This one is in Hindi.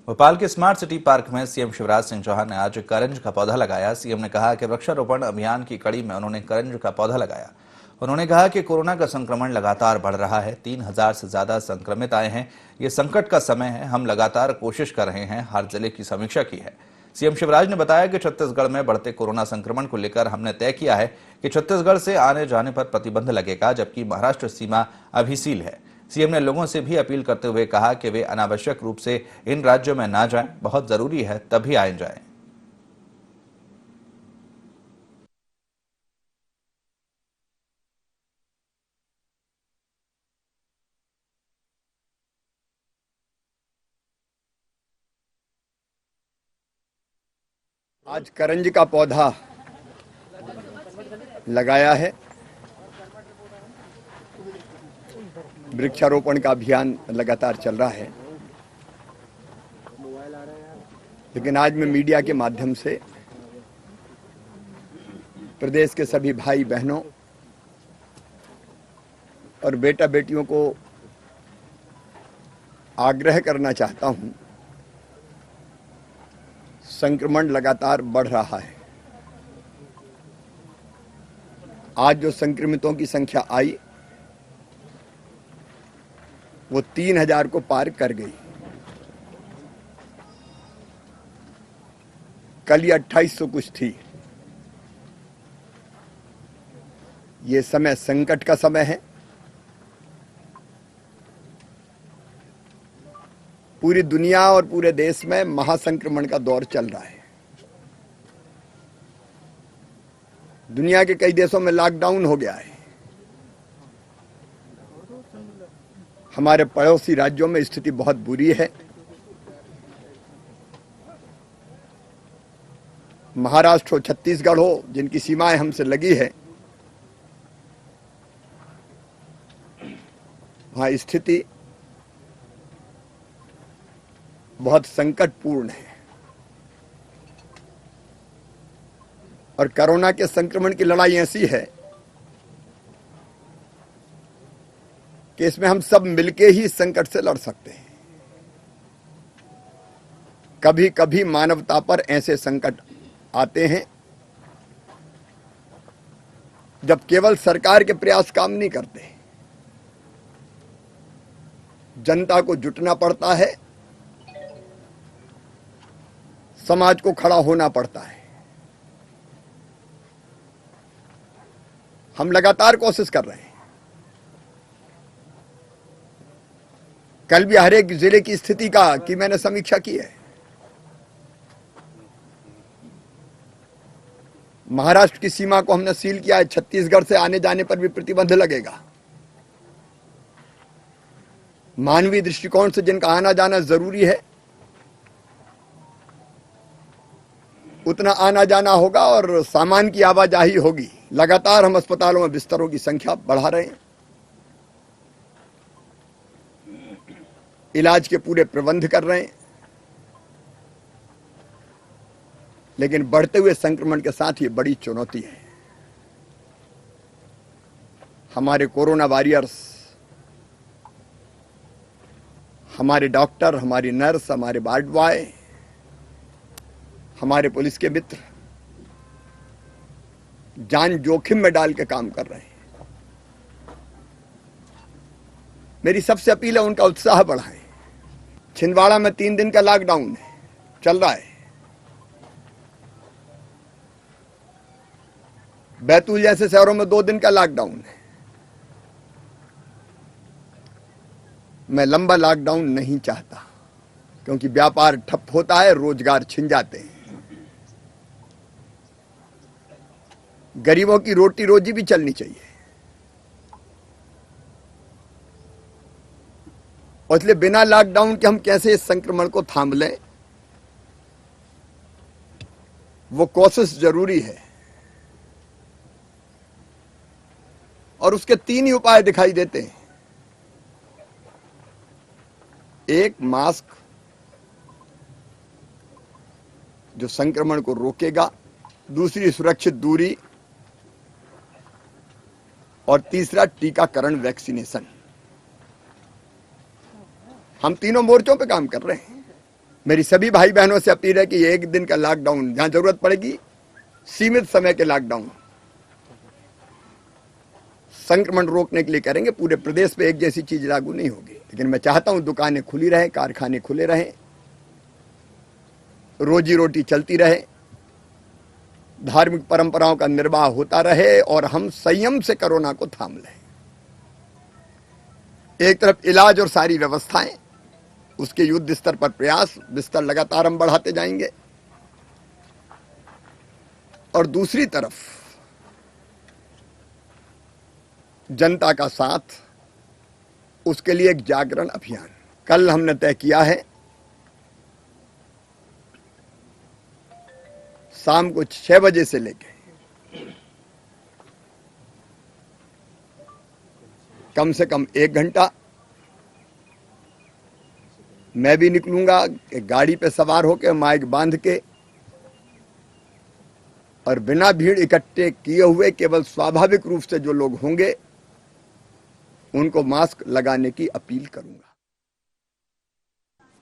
भोपाल के स्मार्ट सिटी पार्क में सीएम शिवराज सिंह चौहान ने आज करंज का पौधा लगाया। सीएम ने कहा कि वृक्षारोपण अभियान की कड़ी में उन्होंने करंज का पौधा लगाया। उन्होंने कहा कि कोरोना का संक्रमण लगातार बढ़ रहा है, 3000 से ज्यादा संक्रमित आए हैं। ये संकट का समय है, हम लगातार कोशिश कर रहे हैं, हर जिले की समीक्षा की है। सीएम शिवराज ने बताया कि छत्तीसगढ़ में बढ़ते कोरोना संक्रमण को लेकर हमने तय किया है कि छत्तीसगढ़ से आने जाने पर प्रतिबंध लगेगा, जबकि महाराष्ट्र सीमा अभी सील है। सीएम ने लोगों से भी अपील करते हुए कहा कि वे अनावश्यक रूप से इन राज्यों में ना जाएं, बहुत जरूरी है तभी आए जाएं। आज करंज का पौधा लगाया है। वृक्षारोपण का अभियान लगातार चल रहा है, लेकिन आज मैं मीडिया के माध्यम से प्रदेश के सभी भाई बहनों और बेटा बेटियों को आग्रह करना चाहता हूं। संक्रमण लगातार बढ़ रहा है। आज जो संक्रमितों की संख्या आई वो 3000 को पार कर गई। कल ही 2800 कुछ थी। ये समय संकट का समय है। पूरी दुनिया और पूरे देश में महासंक्रमण का दौर चल रहा है। दुनिया के कई देशों में लॉकडाउन हो गया है। हमारे पड़ोसी राज्यों में स्थिति बहुत बुरी है। महाराष्ट्र हो, छत्तीसगढ़ हो, जिनकी सीमाएं हमसे लगी है, वहां स्थिति बहुत संकटपूर्ण है। और कोरोना के संक्रमण की लड़ाई ऐसी है कि इसमें हम सब मिलके ही संकट से लड़ सकते हैं। कभी कभी मानवता पर ऐसे संकट आते हैं जब केवल सरकार के प्रयास काम नहीं करते, जनता को जुटना पड़ता है, समाज को खड़ा होना पड़ता है। हम लगातार कोशिश कर रहे हैं। कल भी हर एक जिले की स्थिति की मैंने समीक्षा की है। महाराष्ट्र की सीमा को हमने सील किया है। छत्तीसगढ़ से आने जाने पर भी प्रतिबंध लगेगा। मानवीय दृष्टिकोण से जिनका आना जाना जरूरी है, उतना आना जाना होगा और सामान की आवाजाही होगी। लगातार हम अस्पतालों में बिस्तरों की संख्या बढ़ा रहे हैं। इलाज के पूरे प्रबंध कर रहे हैं। लेकिन बढ़ते हुए संक्रमण के साथ ये बड़ी चुनौती है। हमारे कोरोना वॉरियर्स, हमारे डॉक्टर, हमारी नर्स, हमारे वार्ड बॉय, हमारे पुलिस के मित्र जान जोखिम में डाल के काम कर रहे हैं। मेरी सबसे अपील है उनका उत्साह बढ़ाएं। छिंदवाड़ा में 3 दिन का लॉकडाउन है, चल रहा है। बैतूल जैसे शहरों में 2 दिन का लॉकडाउन है। मैं लंबा लॉकडाउन नहीं चाहता, क्योंकि व्यापार ठप होता है, रोजगार छिन जाते हैं, गरीबों की रोटी रोजी भी चलनी चाहिए। और इसलिए बिना लॉकडाउन के हम कैसे इस संक्रमण को थाम लें, वो कोशिश जरूरी है। और उसके 3 ही उपाय दिखाई देते हैं। एक, मास्क जो संक्रमण को रोकेगा। दूसरी, सुरक्षित दूरी। और तीसरा, टीकाकरण, वैक्सीनेशन। हम तीनों मोर्चों पे काम कर रहे हैं। मेरी सभी भाई बहनों से अपील है कि ये एक दिन का लॉकडाउन, जहां जरूरत पड़ेगी सीमित समय के लॉकडाउन संक्रमण रोकने के लिए करेंगे। पूरे प्रदेश पे एक जैसी चीज लागू नहीं होगी, लेकिन मैं चाहता हूं दुकानें खुली रहें, कारखाने खुले रहें, रोजी रोटी चलती रहे, धार्मिक परंपराओं का निर्वाह होता रहे और हम संयम से कोरोना को थाम लें। एक तरफ इलाज और सारी व्यवस्थाएं, उसके युद्ध स्तर पर प्रयास, बिस्तर लगातार हम बढ़ाते जाएंगे, और दूसरी तरफ जनता का साथ, उसके लिए एक जागरण अभियान कल हमने तय किया है। शाम को 6 बजे से लेकर कम से कम 1 घंटा मैं भी निकलूंगा, एक गाड़ी पे सवार होकर माइक बांध के, और बिना भीड़ इकट्ठे किए हुए केवल स्वाभाविक रूप से जो लोग होंगे उनको मास्क लगाने की अपील करूंगा।